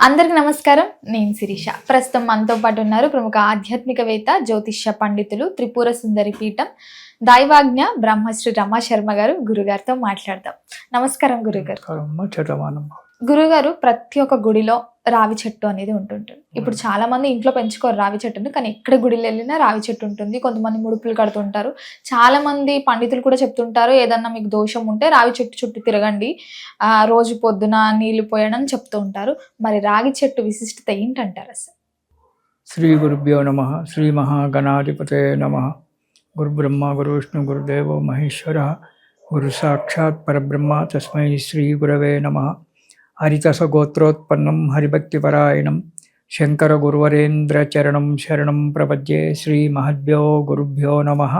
అందరికి నమస్కారం. నేను శిరీష. ప్రస్తుతం మనతో పాటు ఉన్నారు ప్రముఖ ఆధ్యాత్మికవేత్త, జ్యోతిష్య పండితులు, త్రిపుర సుందరి పీఠం దైవాజ్ఞ బ్రహ్మశ్రీ రమా శర్మ గారు. గురుగారితో మాట్లాడదాం. నమస్కారం గురుగారు. గురుగారు, ప్రతి ఒక్క గుడిలో రావి చెట్టు అనేది ఉంటుంటుంది. ఇప్పుడు చాలా మంది ఇంట్లో పెంచుకోరు రావి చెట్టుని, కానీ ఎక్కడ గుడిలో వెళ్ళినా రావి చెట్టు ఉంటుంది. కొంతమంది ముడుపులు కడుతుంటారు. చాలా మంది పండితులు కూడా చెప్తుంటారు, ఏదన్నా మీకు దోషం ఉంటే రావి చెట్టు చుట్టూ తిరగండి, రోజు పొద్దున నీళ్లు పోయడం చెప్తూ ఉంటారు. మరి రాగి చెట్టు విశిష్టత ఏంటంటారు అసలు? శ్రీ గురుభ్యో నమః. శ్రీ మహాగణాధిపతే నమః. గురు బ్రహ్మ గురు విష్ణు గురుదేవో మహేశ్వర, గురు సాక్షాత్ పరబ్రహ్మ, తస్మై శ్రీ గురవే నమః. హరితస గోత్రోత్పన్నం హరిభక్తిపరాయణం శంకర గురువరేంద్ర చరణం శరణం ప్రపద్యే. శ్రీ మహద్భ్యో గురుభ్యో నమః.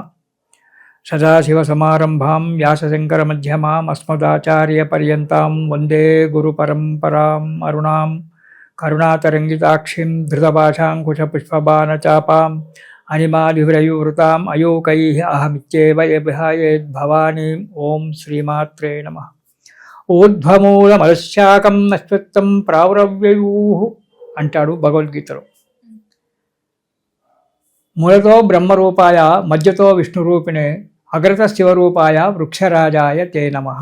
సదాశివసమారంభాం వ్యాసశంకర మధ్యమాం అస్మదాచార్య పర్యంతాం వందే గురు పరంపరాం. అరుణాం కరుణాతరంగితాక్షిం ధృతపాశాంకుశపుష్పబాణచాపాం అనిమాదిహృయువృతాం అయోకైః అహమిత్యేవ విహాయేద్భవానీం. ఓం శ్రీమాత్రే నమః. ఊర్ధ్వమూలమలశాకం నశ్వత్తం ప్రావరవ్యయూః అంటాడు భగవద్గీతలో. మూలతో బ్రహ్మరూపాయ, మధ్యతో విష్ణురూపిణే, అగ్రత శివరూపాయ, వృక్షరాజాయ తే నమః.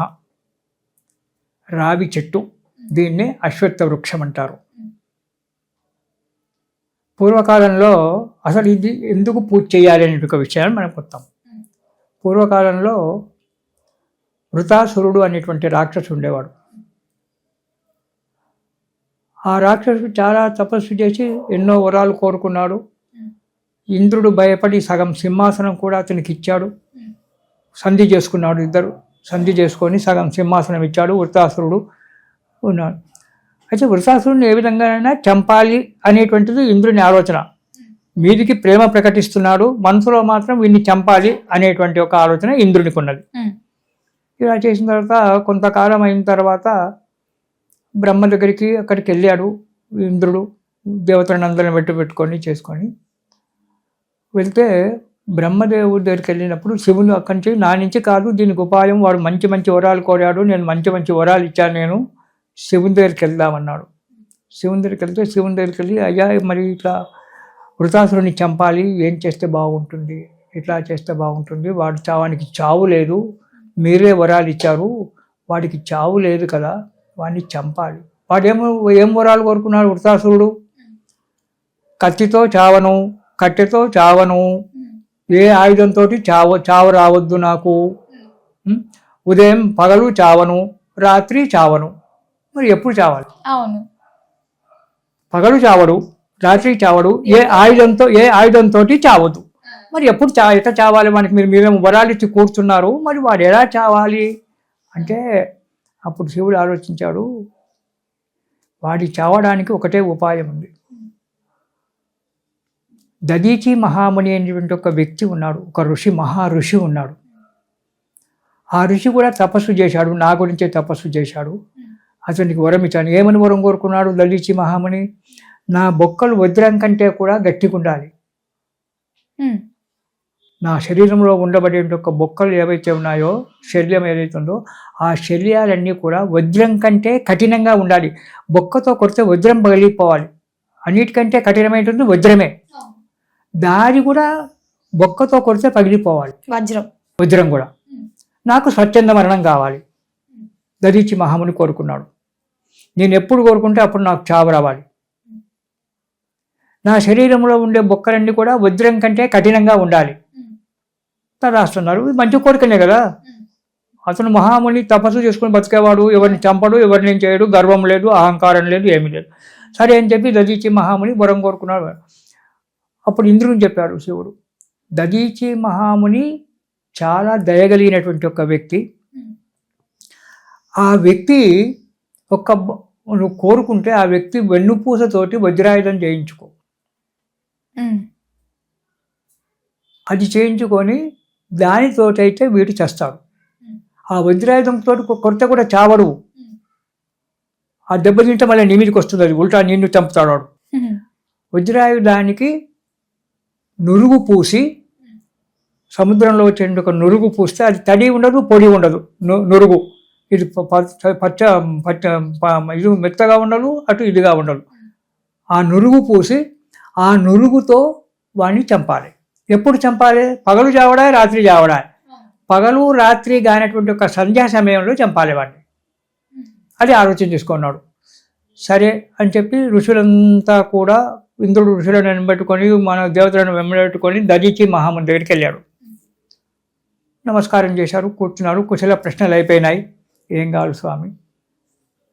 రావి చెట్టు, దీన్ని అశ్వత్థ వృక్షం అంటారు. పూర్వకాలంలో అసలు ఇది ఎందుకు పూజ చేయాలి అనే ఒక విషయాన్ని మనం కొత్తాం. పూర్వకాలంలో వృతాసురుడు అనేటువంటి రాక్షసుడు ఉండేవాడు. ఆ రాక్షసుడు చాలా తపస్సు చేసి ఎన్నో వరాలు కోరుకున్నాడు. ఇంద్రుడు భయపడి సగం సింహాసనం కూడా అతనికి ఇచ్చాడు. సంధి చేసుకున్నాడు, ఇద్దరు సంధి చేసుకొని సగం సింహాసనం ఇచ్చాడు. వృతాసురుడు ఉన్నాడు. అయితే వృతాసురుడిని ఏ విధంగానైనా చంపాలి అనేటువంటిది ఇంద్రుని ఆలోచన. మీదికి ప్రేమ ప్రకటిస్తున్నాడు, మనసులో మాత్రం వీడిని చంపాలి అనేటువంటి ఒక ఆలోచన ఇంద్రునికి ఉన్నది. ఇలా చేసిన తర్వాత కొంతకాలం అయిన తర్వాత బ్రహ్మ దగ్గరికి అక్కడికి వెళ్ళాడు ఇంద్రుడు. దేవతలను అందరిని పెట్టుకొని చేసుకొని వెళ్తే బ్రహ్మదేవుడి దగ్గరికి వెళ్ళినప్పుడు శివుడు అక్కడి నుంచి, నా నుంచి కాదు దీనికి ఉపాయం, వాడు మంచి మంచి వరాలు కోరాడు, నేను మంచి మంచి వరాలు ఇచ్చాను, నేను శివుని దగ్గరికి వెళ్దామన్నాడు. శివుని దగ్గరికి వెళ్తే శివుని దగ్గరికి వెళ్ళి, అయ్యా మరి ఇట్లా వృతాసురుని చంపాలి, ఏం చేస్తే బాగుంటుంది, ఇట్లా చేస్తే బాగుంటుంది, వాడు చావానికి చావు లేదు, మీరే వరాలు ఇచ్చారు, వాడికి చావు లేదు కదా, వాడిని చంపాలి. వాడేమో ఏం వరాలు కోరుకున్నాడు వృతాసురుడు? కత్తితో చావను, కట్టెతో చావను, ఏ ఆయుధంతో చావు రావద్దు నాకు, ఉదయం పగలు చావను, రాత్రి చావను. మరి ఎప్పుడు చావాలి? అవును, పగలు చావడు, రాత్రి చావడు, ఏ ఆయుధంతో చావద్దు. మరి ఎప్పుడు ఎట్లా చావాలి? మనకి మీరేమో వరాలు ఇచ్చి కూర్చున్నారు, మరి వాడు ఎలా చావాలి అంటే అప్పుడు శివుడు ఆలోచించాడు, వాడి చావడానికి ఒకటే ఉపాయం ఉంది. దదీచి మహాముని అనేటువంటి ఒక వ్యక్తి ఉన్నాడు, ఒక మహా ఋషి ఉన్నాడు. ఆ ఋషి కూడా తపస్సు చేశాడు, నా గురించే తపస్సు చేశాడు. అతనికి వరం ఇచ్చాను. ఏమని వరం కోరుకున్నాడు దదీచి మహాముని? నా బొక్కలు వజ్రం కంటే కూడా గట్టిగా ఉండాలి. నా శరీరంలో ఉండబడే ఒక బొక్కలు ఏవైతే ఉన్నాయో, శల్యం ఏదైతే ఉందో, ఆ శల్యాలన్నీ కూడా వజ్రం కంటే కఠినంగా ఉండాలి. బొక్కతో కొడితే వజ్రం పగిలిపోవాలి. అన్నిటికంటే కఠినమైనటువంటి వజ్రమే. దారి కూడా బొక్కతో కొడితే పగిలిపోవాలి, వజ్రం కూడా. నాకు స్వచ్ఛంద మరణం కావాలి దదీచి మహాముని కోరుకున్నాడు. నేను ఎప్పుడు కోరుకుంటే అప్పుడు నాకు చావు రావాలి. నా శరీరంలో ఉండే బొక్కలన్నీ కూడా వజ్రం కంటే కఠినంగా ఉండాలి రాస్తున్నారు. మంచి కోరికనే కదా. అతను మహాముని తపస్సు చేసుకుని బతికేవాడు, ఎవరిని చంపడు, ఎవరిని చేయడు, గర్వం లేదు, అహంకారం లేదు, ఏమీ లేదు. సరే అని చెప్పి దదీచి మహాముని వరం కోరుకున్నాడు. అప్పుడు ఇంద్రుని చెప్పాడు శివుడు, దదీచి మహాముని చాలా దయగలిగినటువంటి ఒక వ్యక్తి. ఆ వ్యక్తి నువ్వు కోరుకుంటే ఆ వ్యక్తి వెన్నుపూసతోటి వజ్రాయుధం చేయించుకో. అది చేయించుకొని దానితోటైతే వీడు చేస్తాడు. ఆ వజ్రాయుధంతో కొరత కూడా చావడు. ఆ దెబ్బ తింటే మళ్ళీ నీ మీదకి వస్తుంది, అది ఉల్టా నిన్ను చంపుతాడు వాడు. వజ్రాయుధానికి నురుగు పూసి, సముద్రంలో వచ్చే ఒక నురుగు పూస్తే అది తడి ఉండదు, పొడి ఉండదు, నురుగు ఇది పచ్చ పచ్చ ఇది మెత్తగా ఉండదు, అటు ఇదిగా ఉండదు. ఆ నురుగు పూసి ఆ నురుగుతో వాడిని చంపాలి. ఎప్పుడు చంపాలి? పగలు చావడా, రాత్రి చావడా? పగలు రాత్రి కానటువంటి ఒక సంధ్యా సమయంలో చంపాలి వాడిని. అది ఆలోచన చేసుకున్నాడు. సరే అని చెప్పి ఋషులంతా కూడా, ఇంద్రుడు ఋషులను వెంబెట్టుకొని, మన దేవతలను వెంబెట్టుకొని దధీచి మహాముని దగ్గరికి వెళ్ళాడు. నమస్కారం చేశారు, కూర్చున్నారు. కుశల ప్రశ్నలు అయిపోయినాయి. ఏం కావాలి స్వామి?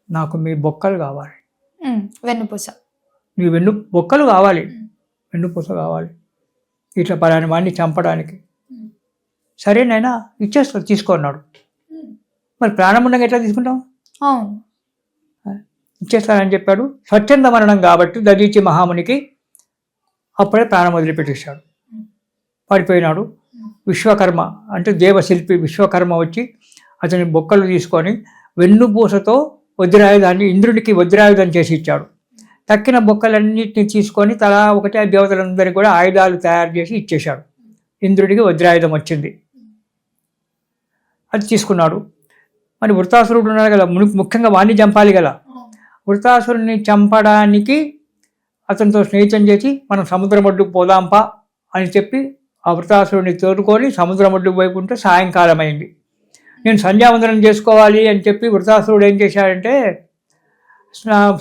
నాకు మీ బొక్కలు కావాలి. వెన్నుపూస. నీ బొక్కలు కావాలి, వెన్నుపూస కావాలి, ఇట్లా పలాని వాడిని చంపడానికి. సరేనైనా ఇచ్చేస్తా, తీసుకున్నాడు. మరి ప్రాణం ఉండగా ఎట్లా తీసుకుంటాం? అవును, ఇచ్చేస్తానని చెప్పాడు. స్వచ్ఛంద మరణం కాబట్టి దధీచి మహామునికి అప్పుడే ప్రాణం వదిలిపెట్టేశాడు. పడిపోయినాడు. విశ్వకర్మ అంటే దేవశిల్పి విశ్వకర్మ వచ్చి అతని బొక్కలు తీసుకొని వెన్నుపూసతో వజ్రాయుధాన్ని ఇంద్రుడికి వజ్రాయుధం చేసి ఇచ్చాడు. తక్కిన బొక్కలన్నింటినీ తీసుకొని తలా ఒకటి ఆ దేవతలందరికీ కూడా ఆయుధాలు తయారు చేసి ఇచ్చేశాడు. ఇంద్రుడికి వజ్రాయుధం వచ్చింది, అది తీసుకున్నాడు. మరి వృత్తాసురుడు ఉన్నాడు కదా, ముఖ్యంగా వాణ్ణి చంపాలి కదా. వృత్తాసురుడిని చంపడానికి అతనితో స్నేహితం చేసి మనం సముద్రం ఒడ్డుకు పోదాంపా అని చెప్పి ఆ వృత్తాసురుడిని తోడుకొని సముద్రం ఒడ్డుకు వైపు ఉంటే సాయంకాలం అయింది. నేను సంధ్యావందనం చేసుకోవాలి అని చెప్పి వృత్తాసురుడు ఏం చేశాడంటే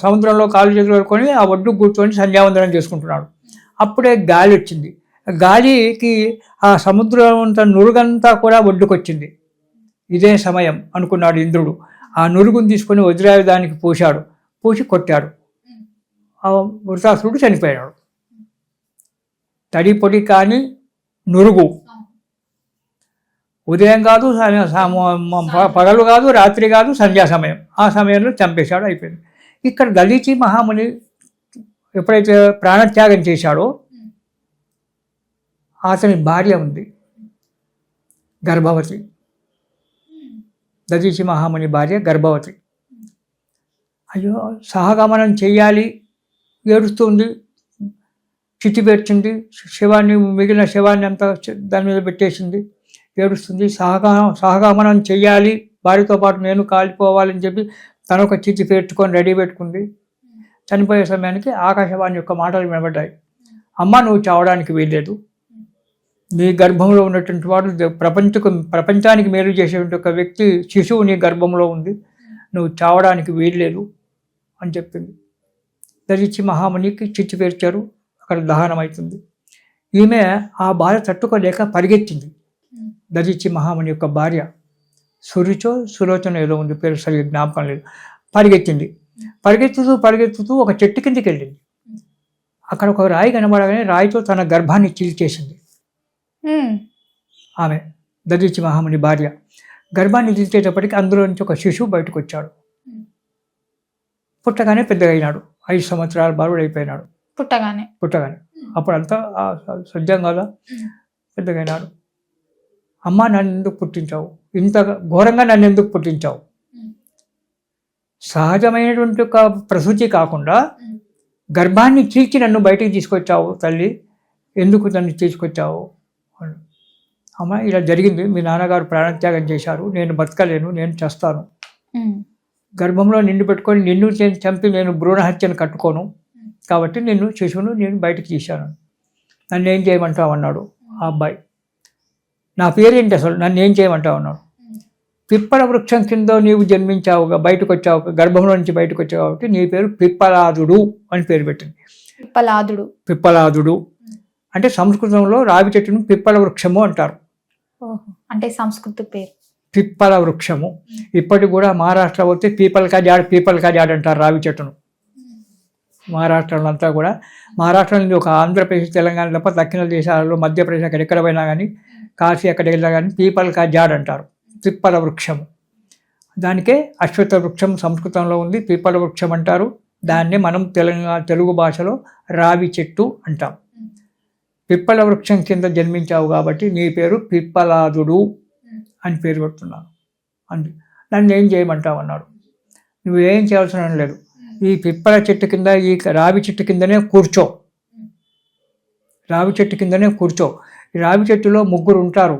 సముద్రంలో కాళ్ళు చేతులు పడుకొని ఆ ఒడ్డు కూర్చొని సంధ్యావందనం చేసుకుంటున్నాడు. అప్పుడే గాలి వచ్చింది. గాలికి ఆ సముద్రం అంతా నురుగంతా కూడా ఒడ్డుకొచ్చింది. ఇదే సమయం అనుకున్నాడు ఇంద్రుడు. ఆ నురుగును తీసుకొని వజ్రాయుధానికి పూశాడు. పూసి కొట్టాడు. ఆ వృత్తాసురుడు చనిపోయాడు. తడి పొడి కానీ నురుగు. ఉదయం కాదు, పగలు కాదు, రాత్రి కాదు, సంధ్యా సమయం. ఆ సమయంలో చంపేశాడు, అయిపోయింది. ఇక్కడ దధీచి మహాముని ఎప్పుడైతే ప్రాణత్యాగం చేశాడో అతని భార్య ఉంది, గర్భవతి. దధీచి మహాముని భార్య గర్భవతి. అయ్యో, సహగమనం చెయ్యాలి, ఏడుస్తుంది, చితి పెట్టింది, శవాన్ని మిగిలిన శవాన్ని అంతా దాని మీద పెట్టేసింది, ఏడుస్తుంది. సహగమనం చెయ్యాలి, భార్యతో పాటు నేను కాలిపోవాలని చెప్పి తను ఒక చితి పెట్టుకొని రెడీ పెట్టుకుంది. చనిపోయే సమయానికి ఆకాశవాణి యొక్క మాటలు వినబడ్డాయి. అమ్మ, నువ్వు చావడానికి వీల్లేదు, నీ గర్భంలో ఉన్నటువంటి వాడు ప్రపంచానికి మేలు చేసేటువంటి ఒక వ్యక్తి శిశువు నీ గర్భంలో ఉంది, నువ్వు చావడానికి వీల్లేదు అని చెప్పింది. దధీచి మహామునికి చిచ్చు పేర్చారు. అక్కడ దహనం అవుతుంది. ఈమె ఆ బాధ తట్టుకోలేక పరిగెత్తింది. దధీచి మహాముని యొక్క భార్య సురుచో సులోచన ఏదో ఉంది, పేరు సరిగ్గా జ్ఞాపకం లేదు. పరిగెత్తుతూ ఒక చెట్టు కిందికి వెళ్ళింది. అక్కడ ఒక రాయి కనబడగానే రాయితో తన గర్భాన్ని చీల్చేసింది. ఆమె దధీచి మహాముని భార్య గర్భాన్ని చీల్చేటప్పటికి అందులో నుంచి ఒక శిశువు బయటకు వచ్చాడు. పుట్టగానే పెద్దగా అయినాడు. 5 సంవత్సరాల బాలుడు అయిపోయినాడు. పుట్టగానే అప్పుడంతా సజ్జం కదా, పెద్దగా అయినాడు. అమ్మ, నన్ను ఎందుకు పుట్టించావు? ఇంత ఘోరంగా నన్ను ఎందుకు పుట్టించావు? సహజమైనటువంటి ఒక ప్రసూతి కాకుండా గర్భాన్ని చీల్చి నన్ను బయటికి తీసుకొచ్చావు తల్లి, ఎందుకు నన్ను తీసుకొచ్చావు? అమ్మ, ఇలా జరిగింది, మీ నాన్నగారు ప్రాణత్యాగం చేశారు, నేను బతకలేను, నేను చేస్తాను. గర్భంలో నిన్ను పెట్టుకొని నిన్ను చంపి నేను భ్రూణహత్యను కట్టుకోను, కాబట్టి శిశువును నేను బయటికి తీశాను. నన్ను ఏం చేయమంటావు అన్నాడు ఆ అబ్బాయి. నా పేరేంటి అసలు, నన్ను ఏం చేయమంటావు అన్నాడు. పిప్పల వృక్షం కింద నీవు జన్మించావుగా, బయటకు వచ్చావు, గర్భంలో నుంచి బయటకు వచ్చావు కాబట్టి నీ పేరు పిప్పలాదుడు అని పేరు పెట్టింది. పిప్పలాదుడు అంటే సంస్కృతంలో రావి చెట్టును పిప్పల వృక్షము అంటారు. అంటే సంస్కృత పేరు పిప్పల వృక్షము. ఇప్పటికి కూడా మహారాష్ట్ర పోతే పీపల్ కా జాడ్ అంటారు రావి చెట్టును. మహారాష్ట్రలో అంతా కూడా, మహారాష్ట్ర నుంచి ఒక ఆంధ్రప్రదేశ్, తెలంగాణ తప్ప దక్షిణ దేశాలలో, మధ్యప్రదేశ్ ఎక్కడ పోయినా కానీ, కాశీ ఎక్కడికి వెళ్ళినా కానీ పీపల్ కా జాడ్ అంటారు, పిప్పల వృక్షము. దానికే అశ్వత్థ వృక్షం సంస్కృతంలో ఉంది, పిప్పల వృక్షం అంటారు. దాన్ని మనం తెలుగు భాషలో రావి చెట్టు అంటాం. పిప్పల వృక్షం కింద జన్మించావు కాబట్టి నీ పేరు పిప్పలాదుడు అని పేరు పెడుతున్నాను అంది. నన్ను ఏం చేయమంటావు అన్నాడు. నువ్వేం చేయాల్సిన లేదు, ఈ పిప్పల చెట్టు కింద, ఈ రావి చెట్టు కిందనే కూర్చో. ఈ రావి చెట్టులో 3 ఉంటారు.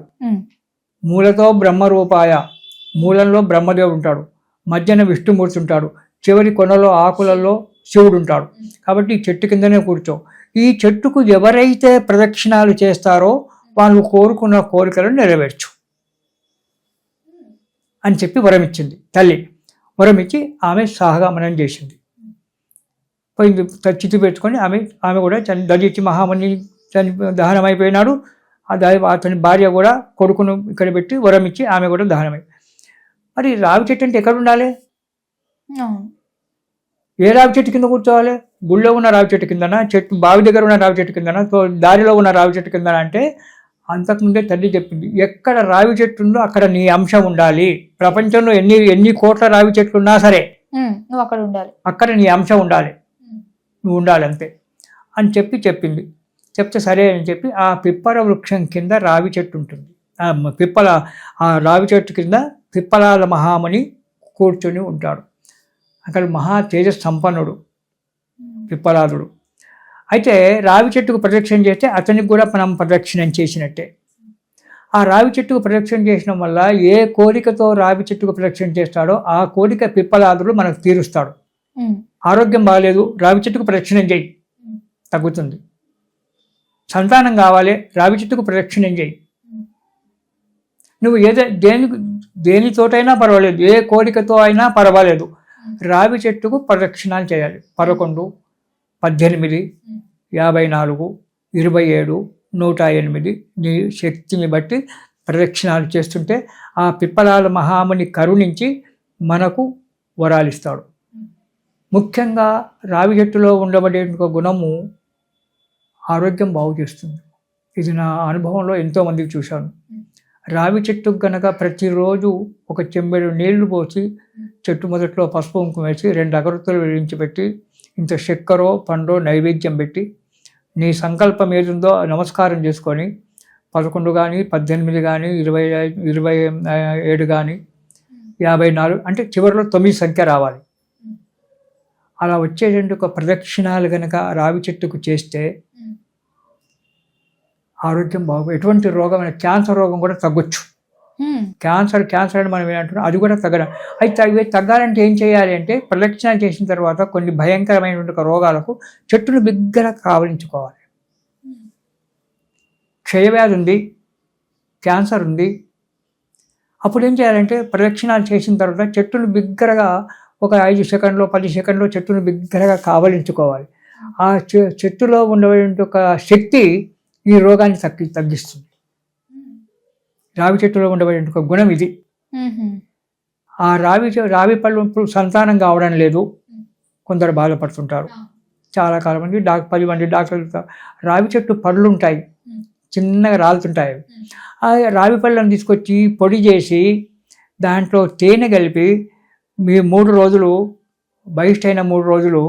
మూలతో బ్రహ్మరూపాయ, మూలంలో బ్రహ్మదేవుడు ఉంటాడు, మధ్యన విష్ణుమూర్తి ఉంటాడు, చివరి కొనలో ఆకులలో శివుడు ఉంటాడు. కాబట్టి ఈ చెట్టు కిందనే కూర్చో. ఈ చెట్టుకు ఎవరైతే ప్రదక్షిణాలు చేస్తారో వాళ్ళు కోరుకున్న కోరికలను నెరవేర్చు అని చెప్పి వరమిచ్చింది తల్లి. వరమిచ్చి ఆమె సహగమనం చేసింది. పోయింది, చితి పెట్టుకొని ఆమె కూడా దళిచి మహాముని దహనం అయిపోయినాడు. అతని భార్య కూడా కొడుకును ఇక్కడ పెట్టి వరమిచ్చి ఆమె కూడా దహనమై. మరి రావి చెట్టు అంటే ఎక్కడ ఉండాలి? ఏ రావి చెట్టు కింద కూర్చోవాలి? గుళ్ళో ఉన్న రావి చెట్టు కిందనా, చెట్టు బావి దగ్గర ఉన్న రావి చెట్టు కిందనా, దారిలో ఉన్న రావి చెట్టు కిందనా అంటే అంతకుముందే తల్లి చెప్పింది, ఎక్కడ రావి చెట్టు ఉందో అక్కడ నీ అంశం ఉండాలి. ప్రపంచంలో ఎన్ని కోట్ల రావి చెట్లు ఉన్నా సరే నువ్వు అక్కడ ఉండాలి, అక్కడ నీ అంశం ఉండాలి, నువ్వు ఉండాలి అంతే అని చెప్పింది. చెప్తే సరే అని చెప్పి ఆ పిప్పల వృక్షం కింద రావి చెట్టు ఉంటుంది. ఆ రావి చెట్టు కింద పిప్పలాల మహాముని కూర్చొని ఉంటాడు. అక్కడ మహా తేజస్ సంపన్నుడు పిప్పలాదుడు. అయితే రావి చెట్టుకు ప్రదక్షిణ చేస్తే అతనికి కూడా మనం ప్రదక్షిణం చేసినట్టే. ఆ రావి చెట్టుకు ప్రదక్షిణ చేసడం వల్ల ఏ కోరికతో రావి చెట్టుకు ప్రదక్షిణ చేస్తాడో ఆ కోరిక పిప్పలాదుడు మనకు తీరుస్తాడు. ఆరోగ్యం బాగాలేదు, రావి చెట్టుకు ప్రదక్షిణం చేయి, తగ్గుతుంది. సంతానం కావాలి, రావి చెట్టుకు ప్రదక్షిణం చేయి. నువ్వు దేనితోటైనా పర్వాలేదు, ఏ కోరికతో అయినా పర్వాలేదు, రావి చెట్టుకు ప్రదక్షిణాలు చేయాలి. 11, 18, 54, 27, 108 నీ శక్తిని బట్టి ప్రదక్షిణాలు చేస్తుంటే ఆ పిప్పలాల మహాముని కరుణించి మనకు వరాలిస్తాడు. ముఖ్యంగా రావి చెట్టులో ఉండబడే గుణము ఆరోగ్యం బాగు చేస్తుంది. ఇది నా అనుభవంలో ఎంతోమందికి చూశాను. రావి చెట్టుకు కనుక ప్రతిరోజు ఒక చెంబెడు నీళ్లు పోసి చెట్టు మొదట్లో పసుపు కుంకుమ వేసి 2 అగరొత్తులు వెలిగించి పెట్టి ఇంత చక్కెరో పండో నైవేద్యం పెట్టి నీ సంకల్పం ఏదుందో నమస్కారం చేసుకొని 11 కానీ 18 కానీ 27 కానీ 54 అంటే చివరిలో 9 సంఖ్య రావాలి. అలా వచ్చేటువంటి ఒక ప్రదక్షిణాలు కనుక రావి చెట్టుకు చేస్తే ఆరోగ్యం ఎటువంటి రోగమైన క్యాన్సర్ రోగం కూడా తగ్గొచ్చు. క్యాన్సర్ అని మనం ఏమంటున్నాం, అది కూడా తగ్గడం. అయితే అవి తగ్గాలంటే ఏం చేయాలి అంటే ప్రదక్షిణ చేసిన తర్వాత కొన్ని భయంకరమైనటువంటి రోగాలకు చెట్టును బిగ్గర కావలించుకోవాలి. క్షయవ్యాధి ఉంది, క్యాన్సర్ ఉంది, అప్పుడు ఏం చేయాలంటే ప్రదక్షిణాలు చేసిన తర్వాత చెట్టును బిగ్గరగా ఒక 5 సెకండ్లో 10 సెకండ్లో చెట్టును బిగ్గరగా కావలించుకోవాలి. ఆ చెట్టులో ఉండేటువంటి ఒక శక్తి ఈ రోగాన్ని తగ్గిస్తుంది. రావి చెట్టులో ఉండబడే ఒక గుణం ఇది. ఆ రావి పళ్ళు ఇప్పుడు సంతానం కావడం లేదు, కొందరు బాధపడుతుంటారు. చాలా కాలం మంది 10 మంది డాక్టర్లు రావి చెట్టు పళ్ళు ఉంటాయి, చిన్నగా రాలుతుంటాయి. ఆ రావి పళ్ళను తీసుకొచ్చి పొడి చేసి దాంట్లో తేనె కలిపి మీ 3 రోజులు బహిష్టైన 3 రోజులు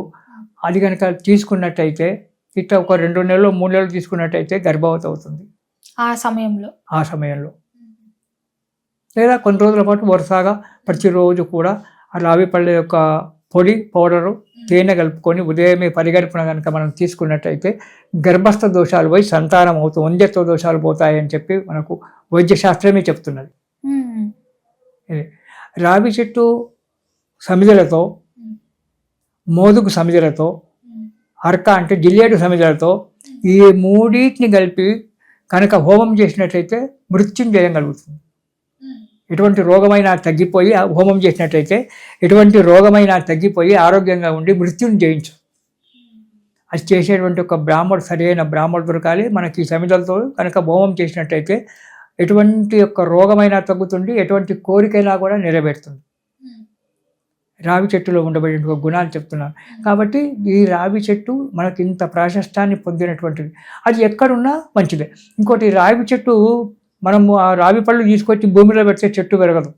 అది కనుక తీసుకున్నట్టయితే, ఇట్లా ఒక 2 నెలలు 3 నెలలు తీసుకున్నట్టయితే గర్భవతి అవుతుంది ఆ సమయంలో. లేదా కొన్ని రోజుల పాటు వరుసగా ప్రతిరోజు కూడా ఆ రావి పళ్ళ యొక్క పొడి పౌడరు తేనె కలుపుకొని ఉదయమే పరిగడుపున కనుక మనం తీసుకున్నట్టయితే గర్భస్థ దోషాలు పోయి సంతానం అవుతుంది, వంద్యత్వ దోషాలు పోతాయని చెప్పి మనకు వైద్యశాస్త్రమే చెప్తున్నది. రావి చెట్టు సమిధలతో, మోదుగు సమిధలతో, అర్క అంటే జిల్లేడు సమిధలతో ఈ 3 కలిపి కనుక హోమం చేసినట్లయితే మృత్యుంజయం కలుగుతుంది. ఎటువంటి రోగమైనా తగ్గిపోయి హోమం చేసినట్లయితే ఎటువంటి రోగమైనా తగ్గిపోయి ఆరోగ్యంగా ఉండి మృత్యుని జయించు. అది చేసేటువంటి ఒక సరైన బ్రాహ్మడు దొరకాలి. మనకి ఈ సమిధలతో కనుక హోమం చేసినట్టయితే ఎటువంటి యొక్క రోగమైనా తగ్గుతుంది, ఎటువంటి కోరికైనా కూడా నెరవేరుతుంది. రావి చెట్టులో ఉండబడిన గుణాలు చెప్తున్నాను. కాబట్టి ఈ రావి చెట్టు మనకి ఇంత ప్రాశస్త్యాన్ని పొందినటువంటిది. అది ఎక్కడున్నా మంచిదే. ఇంకోటి, రావి చెట్టు మనము ఆ రావి పళ్ళు తీసుకొచ్చి భూమిలో పెడితే చెట్టు పెరగదు,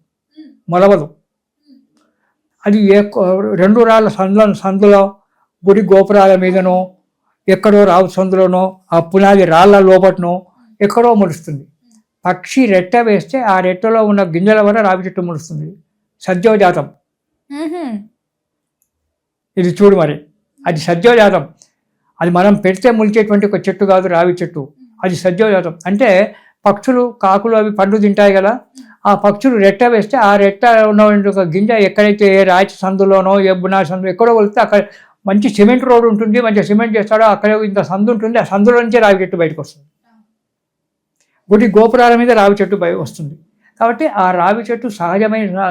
మొలవదు. అది 2 రాళ్ళ సందులో గుడి గోపురాల మీదనో ఎక్కడో రావు సందులోనో ఆ పునాది రాళ్ళ లోపటనో ఎక్కడో ముడుస్తుంది. పక్షి రెట్ట వేస్తే ఆ రెట్టలో ఉన్న గింజల వల్ల రావి చెట్టు ముడుస్తుంది. సద్యోజాతం. ఇది చూడు, మరి అది సద్యోజాతం. అది మనం పెడితే ములిచేటువంటి ఒక చెట్టు కాదు రావి చెట్టు, అది సద్యోజాతం. అంటే పక్షులు, కాకులు అవి పండు తింటాయి కదా, ఆ పక్షులు రెట్ట వేస్తే ఆ రెట్ట ఉన్న ఒక గింజ ఎక్కడైతే ఏ రాయి సందులోనో ఏ బునా సందు ఎక్కడో వెళ్తే అక్కడ మంచి సిమెంట్ రోడ్ ఉంటుంది, మంచిగా సిమెంట్ చేస్తాడో అక్కడ ఇంత సందు ఉంటుంది, ఆ సందులో నుంచే రావి చెట్టు బయటకు వస్తుంది. గుడి గోపురాల మీద రావి చెట్టు వస్తుంది. కాబట్టి ఆ రావి చెట్టు సహజమైన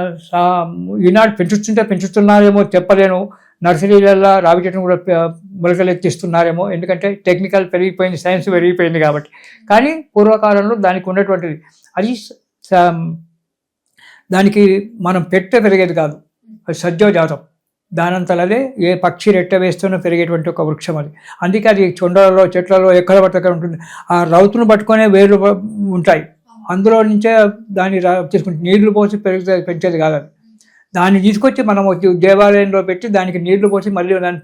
ఈనాడు పెంచుతున్నారేమో చెప్పలేను. నర్సరీలలో రావి చెట్టును కూడా మొలకలెత్తిస్తున్నారేమో, ఎందుకంటే టెక్నికల్ పెరిగిపోయింది, సైన్స్ పెరిగిపోయింది కాబట్టి. కానీ పూర్వకాలంలో దానికి ఉన్నటువంటిది అది దానికి మనం పెట్టె పెరిగేది కాదు, అది సజ్జోజాతం. దానంతలదే ఏ పక్షి రెట్ట వేస్తూనే పెరిగేటువంటి ఒక వృక్షం అది. అందుకే అది చొండలలో చెట్లలో ఎక్కడ పడితే అక్కడ ఉంటుంది. ఆ రౌతును పట్టుకొనే వేర్లు ఉంటాయి, అందులో నుంచే దాన్ని తీసుకుంటే నీళ్లు పోసి పెంచేది కాదు అది. దాన్ని తీసుకొచ్చి మనం దేవాలయంలో పెట్టి దానికి నీళ్లు పోసి మళ్ళీ దాన్ని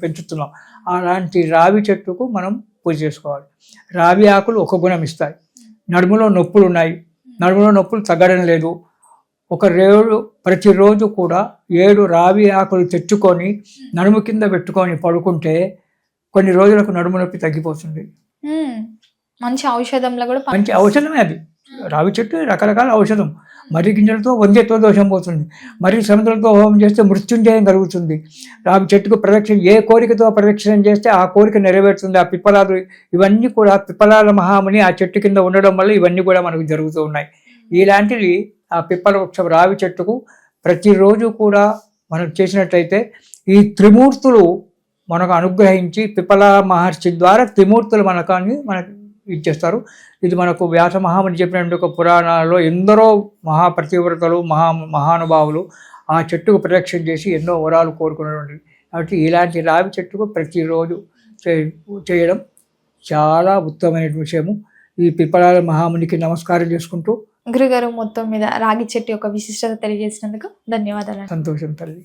పెంచుతున్నాం. అలాంటి రావి చెట్టుకు మనం పూజ చేసుకోవాలి. రావి ఆకులు ఒక గుణం ఇస్తాయి. నడుములో నొప్పులు ఉన్నాయి, నడుములో నొప్పులు తగ్గడం లేదు, ప్రతిరోజు కూడా 7 రావి ఆకులు తెచ్చుకొని నడుము కింద పెట్టుకొని పడుకుంటే కొన్ని రోజులకు నడుము నొప్పి తగ్గిపోతుంది. మంచి ఔషధంలో కూడా మంచి ఔషధమే అది. రావి చెట్టు రకరకాల ఔషధం. మర్రి గింజలతో వంద్యత్వ దోషం పోతుంది, మర్రి సముద్రంతో హోమం చేస్తే మృత్యుంజయం కలుగుతుంది. రావి చెట్టుకు ప్రదక్షిణ, ఏ కోరికతో ప్రదక్షిణం చేస్తే ఆ కోరిక నెరవేరుతుంది. ఆ పిప్పలాలు ఇవన్నీ కూడా పిప్పలాల మహాముని ఆ చెట్టు కింద ఉండడం వల్ల ఇవన్నీ కూడా మనకు జరుగుతూ ఉన్నాయి. ఇలాంటివి ఆ పిప్పల వృక్షం రావి చెట్టుకు ప్రతిరోజు కూడా మనం చేసినట్లయితే ఈ త్రిమూర్తులు మనకు అనుగ్రహించి పిప్పల మహర్షి ద్వారా త్రిమూర్తులు మనకు ఇచ్చేస్తారు. ఇది మనకు వ్యాస మహాముని చెప్పినటువంటి ఒక పురాణాల్లో ఎందరో మహాప్రతివ్రతలు మహానుభావులు ఆ చెట్టుకు ప్రదక్షిణ చేసి ఎన్నో వరాలు కోరుకున్నటువంటి. కాబట్టి ఇలాంటి రావి చెట్టుకు ప్రతిరోజు చేయడం చాలా ఉత్తమమైన విషయము. ఈ పిప్పలాల మహామునికి నమస్కారం చేసుకుంటూ, గురుగారు మొత్తం మీద రాగి చెట్టు యొక్క విశిష్టత తెలియజేసినందుకు ధన్యవాదాలు. సంతోషం తల్లి.